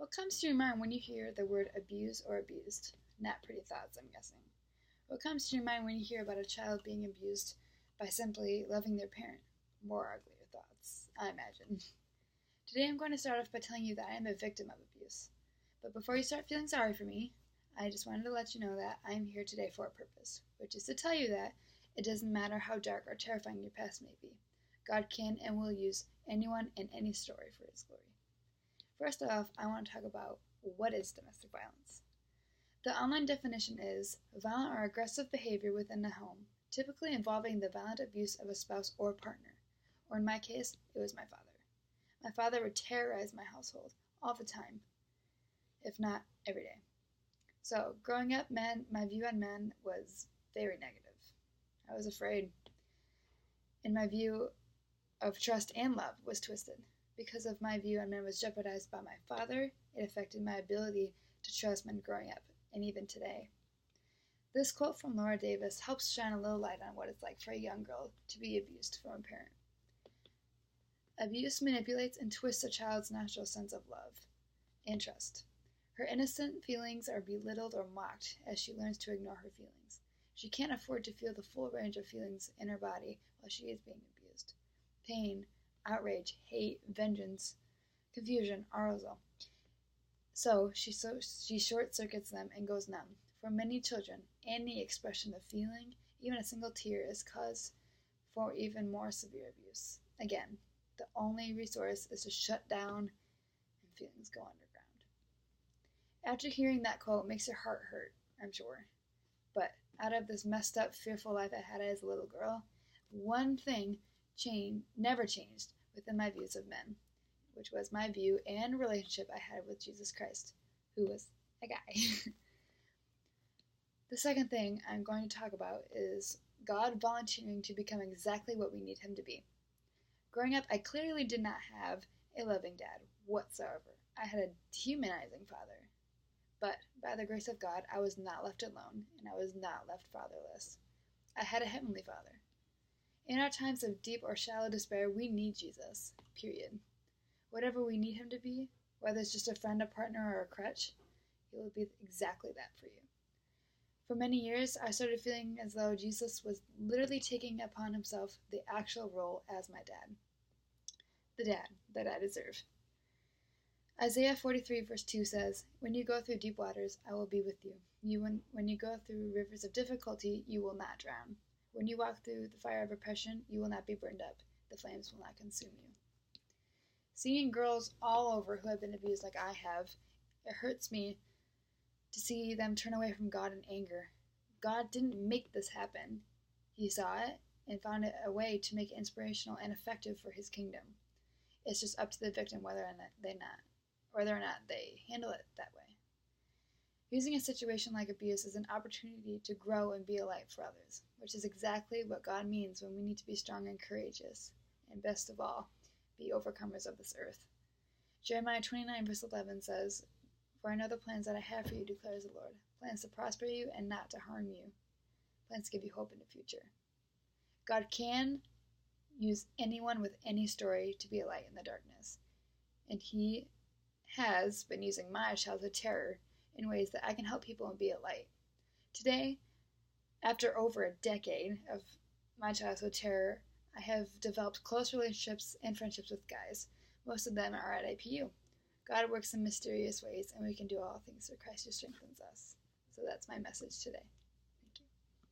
What comes to your mind when you hear the word abuse or abused? Not pretty thoughts, I'm guessing. What comes to your mind when you hear about a child being abused by simply loving their parent? More uglier thoughts, I imagine. Today I'm going to start off by telling you that I am a victim of abuse. But before you start feeling sorry for me, I just wanted to let you know that I am here today for a purpose, which is to tell you that it doesn't matter how dark or terrifying your past may be. God can and will use anyone and any story for His glory. First off, I want to talk about what is domestic violence. The online definition is violent or aggressive behavior within the home, typically involving the violent abuse of a spouse or partner. Or in my case, it was my father. My father would terrorize my household all the time, if not every day. So, growing up, my view on men was very negative. I was afraid, and my view of trust and love was twisted. Because of my view on men was jeopardized by my father, it affected my ability to trust men growing up, and even today. This quote from Laura Davis helps shine a little light on what it's like for a young girl to be abused from a parent. Abuse manipulates and twists a child's natural sense of love and trust. Her innocent feelings are belittled or mocked as she learns to ignore her feelings. She can't afford to feel the full range of feelings in her body while she is being abused. Pain, outrage, hate, vengeance, confusion, arousal. So she short-circuits them and goes numb. For many children, any expression of feeling, even a single tear, is cause for even more severe abuse. Again, the only resource is to shut down and feelings go underground. After hearing that quote, it makes your heart hurt, I'm sure. But out of this messed up, fearful life I had as a little girl, one thing never changed within my views of men, which was my view and relationship I had with Jesus Christ, who was a guy. The second thing I'm going to talk about is God volunteering to become exactly what we need Him to be. Growing up, I clearly did not have a loving dad whatsoever. I had a dehumanizing father. But by the grace of God, I was not left alone, and I was not left fatherless. I had a heavenly Father. In our times of deep or shallow despair, we need Jesus, period. Whatever we need Him to be, whether it's just a friend, a partner, or a crutch, He will be exactly that for you. For many years, I started feeling as though Jesus was literally taking upon Himself the actual role as my dad. The dad that I deserve. Isaiah 43 verse 2 says, "When you go through deep waters, I will be with you. When you go through rivers of difficulty, you will not drown. When you walk through the fire of oppression, you will not be burned up. The flames will not consume you." Seeing girls all over who have been abused like I have, it hurts me to see them turn away from God in anger. God didn't make this happen. He saw it and found a way to make it inspirational and effective for His kingdom. It's just up to the victim whether or not they handle it that way. Using a situation like abuse is an opportunity to grow and be a light for others, which is exactly what God means when we need to be strong and courageous, and best of all, be overcomers of this earth. Jeremiah 29 verse 11 says, "For I know the plans that I have for you, declares the Lord, plans to prosper you and not to harm you, plans to give you hope in the future." God can use anyone with any story to be a light in the darkness, and He has been using my childhood terror in ways that I can help people and be a light. Today, after over a decade of my childhood terror, I have developed close relationships and friendships with guys. Most of them are at APU. God works in mysterious ways, and we can do all things through Christ who strengthens us. So that's my message today.